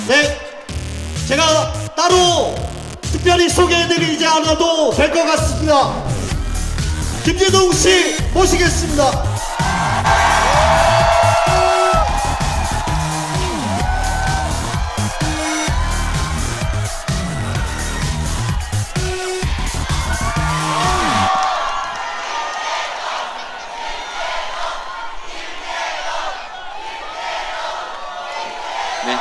네, 제가 따로 특별히 소개해드리지 않아도 될 것 같습니다. 김재동 씨 모시겠습니다. 네,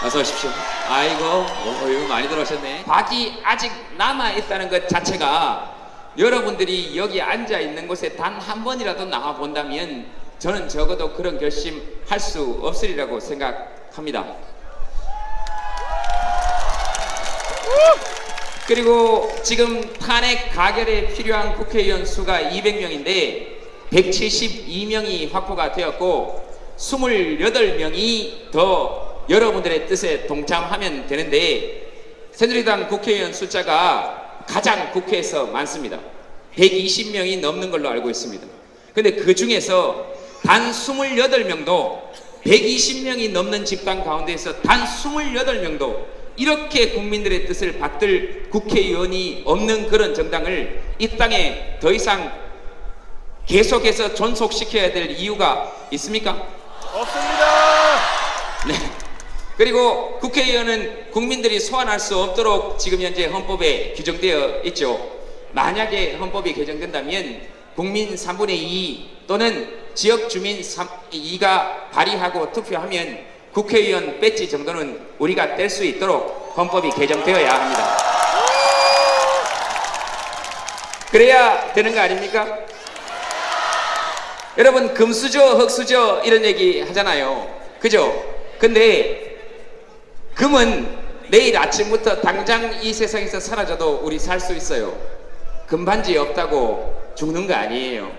어서 오십시오. 아이고, 이거 많이 들어오셨네. 박이 아직 남아있다는 것 자체가 여러분들이 여기 앉아있는 곳에 단 한 번이라도 나와 본다면 저는 적어도 그런 결심 할 수 없으리라고 생각합니다. 그리고 지금 탄핵 가결에 필요한 국회의원 수가 200명인데 172명이 확보가 되었고 28명이 더 여러분들의 뜻에 동참하면 되는데 새누리당 국회의원 숫자가 가장 국회에서 많습니다. 120명이 넘는 걸로 알고 있습니다. 근데 그 중에서 단 28명도 120명이 넘는 집단 가운데에서 단 28명도 이렇게 국민들의 뜻을 받들 국회의원이 없는 그런 정당을 이 땅에 더 이상 계속해서 존속시켜야 될 이유가 있습니까? 없습니다. 네. 그리고 국회의원은 국민들이 소환할 수 없도록 지금 현재 헌법에 규정되어 있죠. 만약에 헌법이 개정된다면 국민 3분의 2 또는 지역 주민 2가 발의하고 투표하면 국회의원 배지 정도는 우리가 뗄 수 있도록 헌법이 개정되어야 합니다. 그래야 되는 거 아닙니까? 여러분 금수저 흙수저 이런 얘기 하잖아요. 그죠? 근데 금은 내일 아침부터 당장 이 세상에서 사라져도 우리 살 수 있어요. 금반지 없다고 죽는 거 아니에요.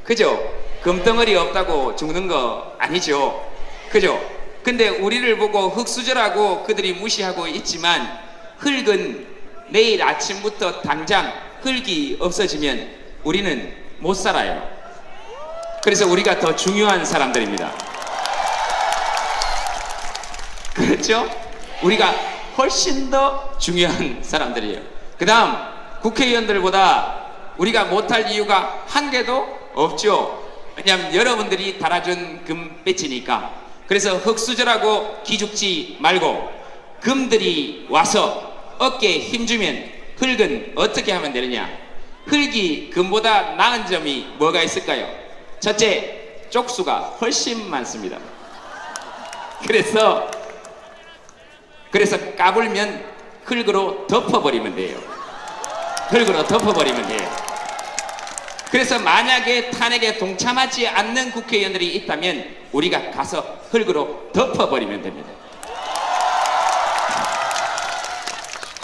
그죠? 금덩어리 없다고 죽는 거 아니죠. 그죠? 근데 우리를 보고 흙수저라고 그들이 무시하고 있지만 흙은 내일 아침부터 당장 흙이 없어지면 우리는 못 살아요. 그래서 우리가 더 중요한 사람들입니다. 그렇죠? 우리가 훨씬 더 중요한 사람들이에요. 그 다음 국회의원들보다 우리가 못할 이유가 한 개도 없죠. 왜냐하면 여러분들이 달아준 금 배지니까. 그래서 흙수저라고 기죽지 말고 금들이 와서 어깨에 힘주면 흙은 어떻게 하면 되느냐. 흙이 금보다 나은 점이 뭐가 있을까요? 첫째, 쪽수가 훨씬 많습니다. 그래서 까불면 흙으로 덮어버리면 돼요. 흙으로 덮어버리면 돼요. 그래서 만약에 탄핵에 동참하지 않는 국회의원들이 있다면 우리가 가서 흙으로 덮어버리면 됩니다.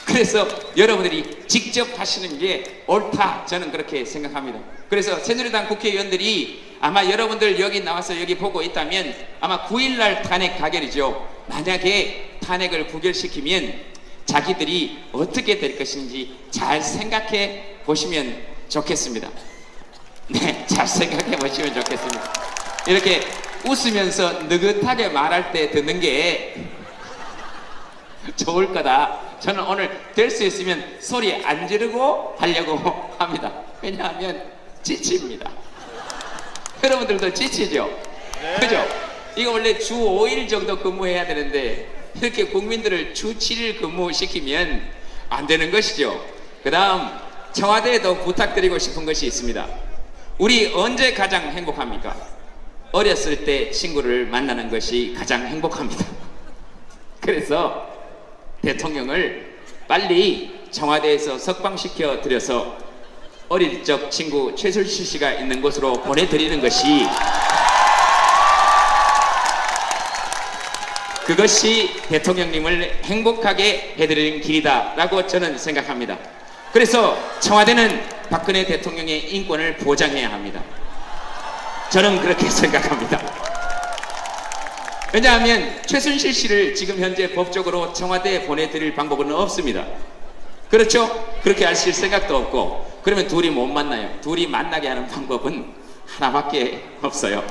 그래서 여러분들이 직접 하시는 게 옳다, 저는 그렇게 생각합니다. 그래서 새누리당 국회의원들이 아마 여러분들 여기 나와서 여기 보고 있다면 아마 9일날 탄핵 가결이죠. 만약에 탄핵을 부결시키면 자기들이 어떻게 될 것인지 잘 생각해 보시면 좋겠습니다. 네, 잘 생각해 보시면 좋겠습니다. 이렇게 웃으면서 느긋하게 말할 때 듣는 게 좋을 거다. 저는 오늘 될 수 있으면 소리 안 지르고 하려고 합니다. 왜냐하면 지칩니다. 여러분들도 지치죠? 네. 그죠? 이거 원래 주 5일 정도 근무해야 되는데 이렇게 국민들을 주 7일 근무시키면 안 되는 것이죠. 그 다음 청와대에도 부탁드리고 싶은 것이 있습니다. 우리 언제 가장 행복합니까? 어렸을 때 친구를 만나는 것이 가장 행복합니다. 그래서 대통령을 빨리 청와대에서 석방시켜 드려서 어릴 적 친구 최순실 씨가 있는 곳으로 보내드리는 것이 그것이 대통령님을 행복하게 해드리는 길이다 라고 저는 생각합니다. 그래서 청와대는 박근혜 대통령의 인권을 보장해야 합니다. 저는 그렇게 생각합니다. 왜냐하면 최순실 씨를 지금 현재 법적으로 청와대에 보내드릴 방법은 없습니다. 그렇죠? 그렇게 하실 생각도 없고 그러면 둘이 못 만나요. 둘이 만나게 하는 방법은 하나밖에 없어요.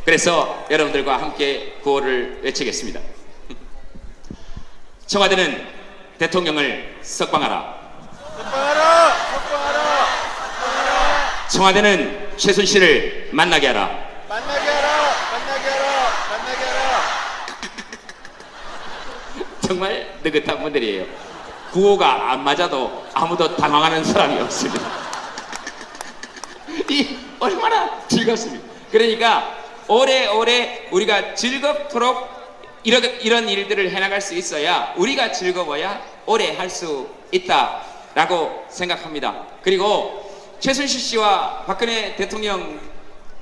그래서 여러분들과 함께 구호를 외치겠습니다. 청와대는 대통령을 석방하라. 석방하라! 석방하라! 석방하라! 청와대는 최순실을 만나게 하라. 만나게 하라! 만나게 하라! 만나게 하라! 정말 느긋한 분들이에요. 구호가 안 맞아도 아무도 당황하는 사람이 없습니다. 이 얼마나 즐겁습니까? 그러니까 오래오래 우리가 즐겁도록 이런 일들을 해나갈 수 있어야, 우리가 즐거워야 오래 할 수 있다라고 생각합니다. 그리고 최순실 씨와 박근혜 대통령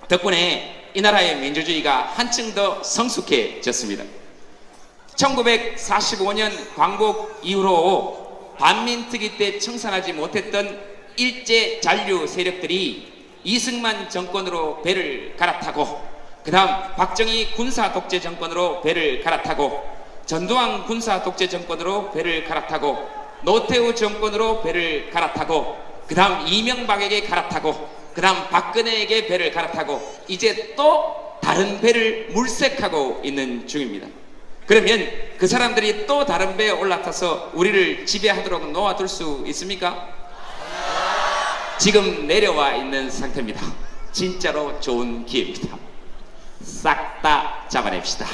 덕분에 이 나라의 민주주의가 한층 더 성숙해졌습니다. 1945년 광복 이후로 반민특위 때 청산하지 못했던 일제 잔류 세력들이 이승만 정권으로 배를 갈아타고, 그 다음 박정희 군사 독재 정권으로 배를 갈아타고, 전두환 군사 독재 정권으로 배를 갈아타고, 노태우 정권으로 배를 갈아타고, 그 다음 이명박에게 갈아타고, 그 다음 박근혜에게 배를 갈아타고, 이제 또 다른 배를 물색하고 있는 중입니다. 그러면 그 사람들이 또 다른 배에 올라타서 우리를 지배하도록 놓아둘 수 있습니까? 지금 내려와 있는 상태입니다. 진짜로 좋은 기회입니다. 싹 다 잡아냅시다.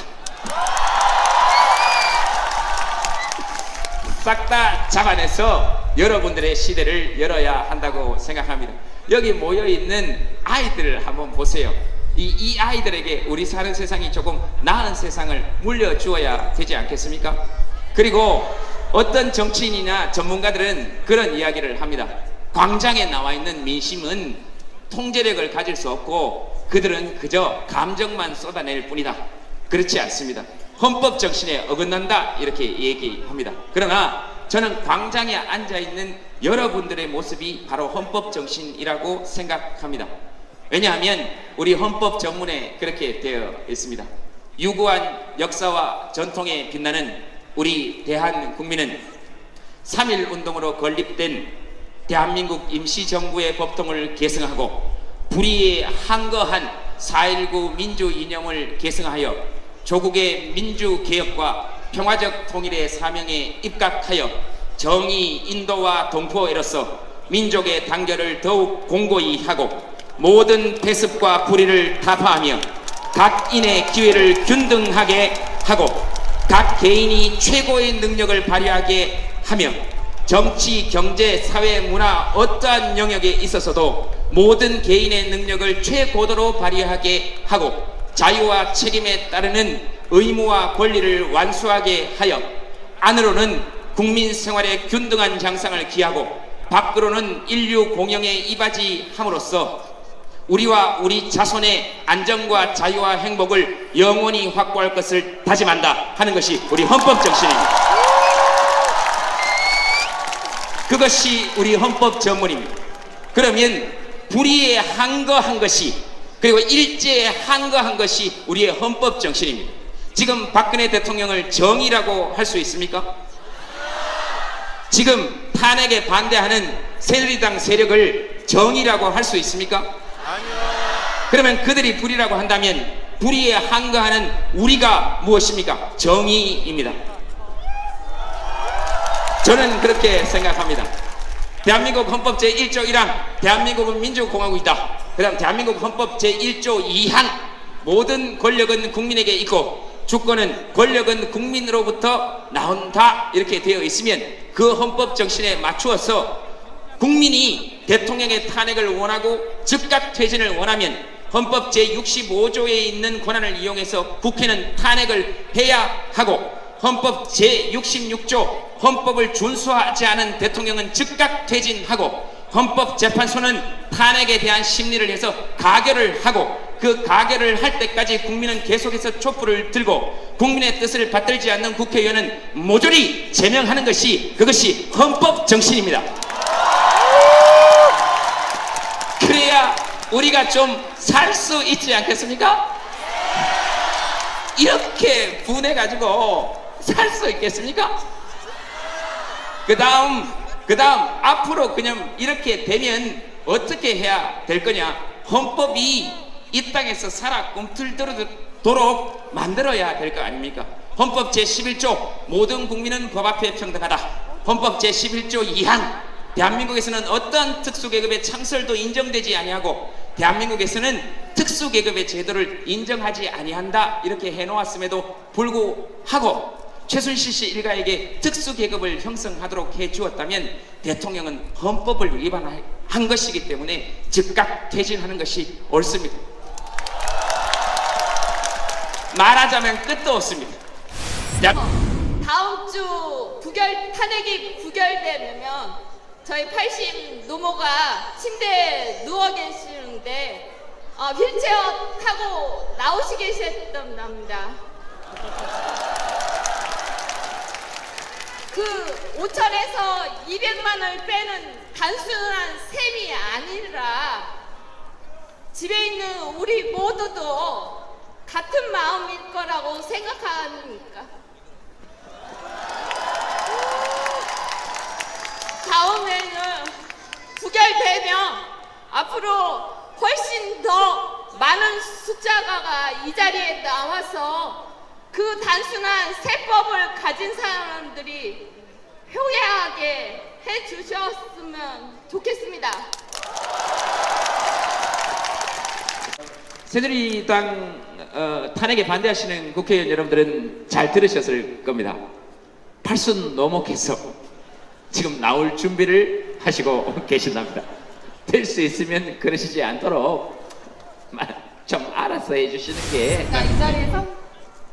싹 다 잡아내서 여러분들의 시대를 열어야 한다고 생각합니다. 여기 모여있는 아이들을 한번 보세요. 이 아이들에게 우리 사는 세상이 조금 나은 세상을 물려주어야 되지 않겠습니까? 그리고 어떤 정치인이나 전문가들은 그런 이야기를 합니다. 광장에 나와 있는 민심은 통제력을 가질 수 없고 그들은 그저 감정만 쏟아낼 뿐이다. 그렇지 않습니다. 헌법 정신에 어긋난다, 이렇게 얘기합니다. 그러나 저는 광장에 앉아있는 여러분들의 모습이 바로 헌법 정신이라고 생각합니다. 왜냐하면 우리 헌법 전문에 그렇게 되어 있습니다. 유구한 역사와 전통에 빛나는 우리 대한국민은 3.1 운동으로 건립된 대한민국 임시정부의 법통을 계승하고 불의에 항거한 4.19 민주 이념을 계승하여 조국의 민주개혁과 평화적 통일의 사명에 입각하여 정의, 인도와 동포애로서 민족의 단결을 더욱 공고히 하고 모든 패습과 불의를 타파하며 각 인의 기회를 균등하게 하고 각 개인이 최고의 능력을 발휘하게 하며 정치, 경제, 사회, 문화 어떠한 영역에 있어서도 모든 개인의 능력을 최고도로 발휘하게 하고 자유와 책임에 따르는 의무와 권리를 완수하게 하여 안으로는 국민 생활의 균등한 장상을 기하고 밖으로는 인류 공영에 이바지함으로써 우리와 우리 자손의 안정과 자유와 행복을 영원히 확보할 것을 다짐한다 하는 것이 우리 헌법 정신입니다. 그것이 우리 헌법 전문입니다. 그러면 불의에 항거한 것이, 그리고 일제에 항거한 것이 우리의 헌법 정신입니다. 지금 박근혜 대통령을 정의라고 할 수 있습니까? 지금 탄핵에 반대하는 새누리당 세력을 정의라고 할 수 있습니까? 아니요. 그러면 그들이 불의라고 한다면 불의에 항거하는 우리가 무엇입니까? 정의입니다. 저는 그렇게 생각합니다. 대한민국 헌법 제1조 1항 대한민국은 민주공화국이다. 그 다음 대한민국 헌법 제1조 2항 모든 권력은 국민에게 있고 주권은 권력은 국민으로부터 나온다, 이렇게 되어 있으면 그 헌법 정신에 맞추어서 국민이 대통령의 탄핵을 원하고 즉각 퇴진을 원하면 헌법 제65조에 있는 권한을 이용해서 국회는 탄핵을 해야 하고 헌법 제66조 헌법을 준수하지 않은 대통령은 즉각 퇴진하고 헌법재판소는 탄핵에 대한 심리를 해서 가결을 하고 그 가결을 할 때까지 국민은 계속해서 촛불을 들고 국민의 뜻을 받들지 않는 국회의원은 모조리 제명하는 것이, 그것이 헌법 정신입니다. 그래야 우리가 좀 살 수 있지 않겠습니까? 이렇게 분해가지고 살 수 있겠습니까? 그 다음 앞으로 그냥 이렇게 되면 어떻게 해야 될 거냐? 헌법이 이 땅에서 살아 꿈틀도록 만들어야 될 거 아닙니까? 헌법 제11조 모든 국민은 법 앞에 평등하다. 헌법 제11조 2항 대한민국에서는 어떤 특수계급의 창설도 인정되지 아니하고 대한민국에서는 특수계급의 제도를 인정하지 아니한다 이렇게 해놓았음에도 불구하고 최순실 씨 일가에게 특수계급을 형성하도록 해주었다면 대통령은 헌법을 위반한 것이기 때문에 즉각 퇴진하는 것이 옳습니다. 말하자면 끝도 없습니다. 다음 주 탄핵이 부결되면 저희 80 노모가 침대에 누워 계시는데 휠체어 타고 나오시겠답니다. 그 5천에서 200만을 빼는 단순한 셈이 아니라 집에 있는 우리 모두도 같은 마음일 거라고 생각합니까? 다음에는 부결되면 앞으로 훨씬 더 많은 숫자가 이 자리에 나와서 그 단순한 세법을 가진 사람들이 효야하게 해주셨으면 좋겠습니다. 새누리당 탄핵에 반대하시는 국회의원 여러분들은 잘 들으셨을 겁니다. 팔순 노목해서 지금 나올 준비를 하시고 계신답니다. 될 수 있으면 그러시지 않도록 좀 알아서 해주시는 게. 그러니까 이 자리에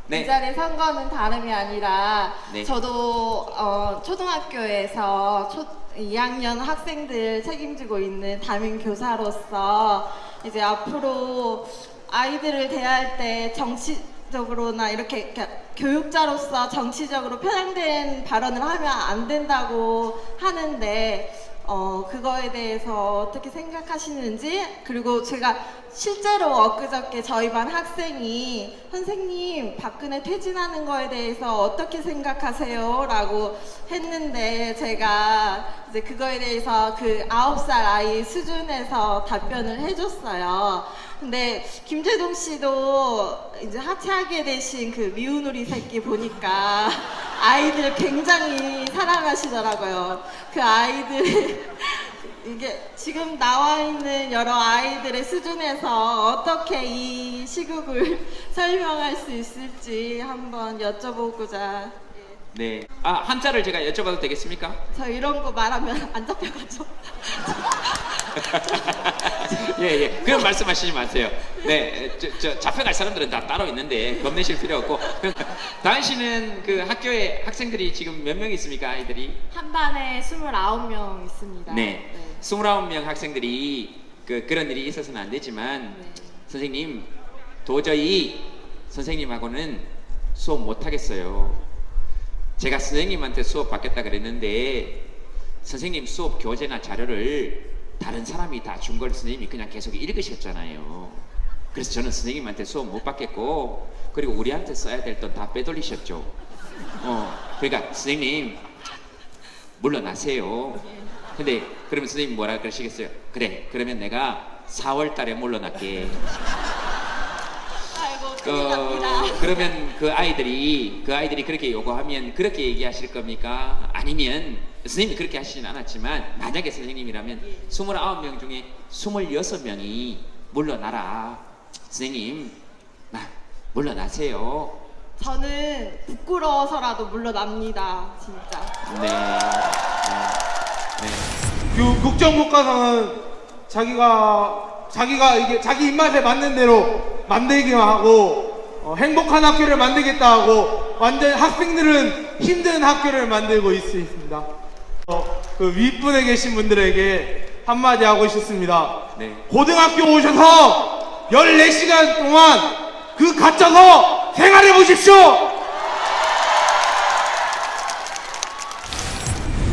네. 이 자리에 선 거는 다름이 아니라 네. 저도 초등학교에서 2학년 학생들 책임지고 있는 담임 교사로서 이제 앞으로 아이들을 대할 때 정치적으로나 이렇게 교육자로서 정치적으로 편향된 발언을 하면 안 된다고 하는데 그거에 대해서 어떻게 생각하시는지, 그리고 제가 실제로 엊그저께 저희 반 학생이 선생님 박근혜 퇴진하는 거에 대해서 어떻게 생각하세요? 라고 했는데 제가 이제 그거에 대해서 그 9살 아이 수준에서 답변을 해줬어요. 근데 김재동 씨도 이제 하차하게 되신 그 미운 우리 새끼 보니까 아이들 굉장히 사랑하시더라고요. 그 아이들 이게 지금 나와 있는 여러 아이들의 수준에서 어떻게 이 시국을 설명할 수 있을지 한번 여쭤보고자. 네. 한자를 제가 여쭤봐도 되겠습니까? 저 이런 거 말하면 안 잡혀가죠. 예. 그런 말씀하시지 마세요. 네, 저 잡혀갈 사람들은 다 따로 있는데 겁내실 필요 없고. 당신은 그 학교에 학생들이 지금 몇 명 있습니까, 아이들이? 한 반에 29명 있습니다. 네. 29명 학생들이 그런 일이 있어서는 안 되지만 네. 선생님 도저히 선생님하고는 수업 못 하겠어요. 제가 선생님한테 수업 받겠다 그랬는데 선생님 수업 교재나 자료를 다른 사람이 다 준 걸 선생님이 그냥 계속 읽으셨잖아요. 그래서 저는 선생님한테 수업 못 받겠고, 그리고 우리한테 써야 될 돈 다 빼돌리셨죠. 그러니까 선생님 물러나세요. 근데 그러면 선생님 뭐라 그러시겠어요? 그래, 그러면 내가 4월 달에 물러날게. 아이고 큰일 납니다. 그러면 그 아이들이 그렇게 요구하면 그렇게 얘기하실 겁니까? 아니면 선생님이 그렇게 하시진 않았지만 만약에 선생님이라면 29명 중에 26명이 물러나라. 선생님 물러나세요. 저는 부끄러워서라도 물러납니다. 진짜. 네. 국정국가상은 자기가 이게 자기 입맛에 맞는 대로 만들기만 하고 행복한 학교를 만들겠다 하고 완전 학생들은 힘든 학교를 만들고 있습니다. 그 윗분에 계신 분들에게 한마디 하고 싶습니다. 네. 고등학교 오셔서 14시간 동안 그 갇혀서 생활해 보십시오.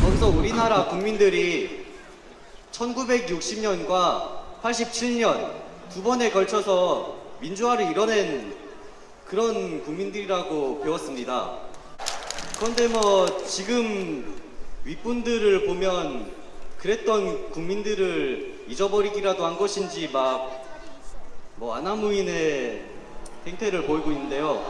거기서 우리나라 국민들이 1960년과 87년 두 번에 걸쳐서 민주화를 이뤄낸 그런 국민들이라고 배웠습니다. 그런데 지금 윗분들을 보면 그랬던 국민들을 잊어버리기라도 한 것인지 아나무인의 행태를 보이고 있는데요.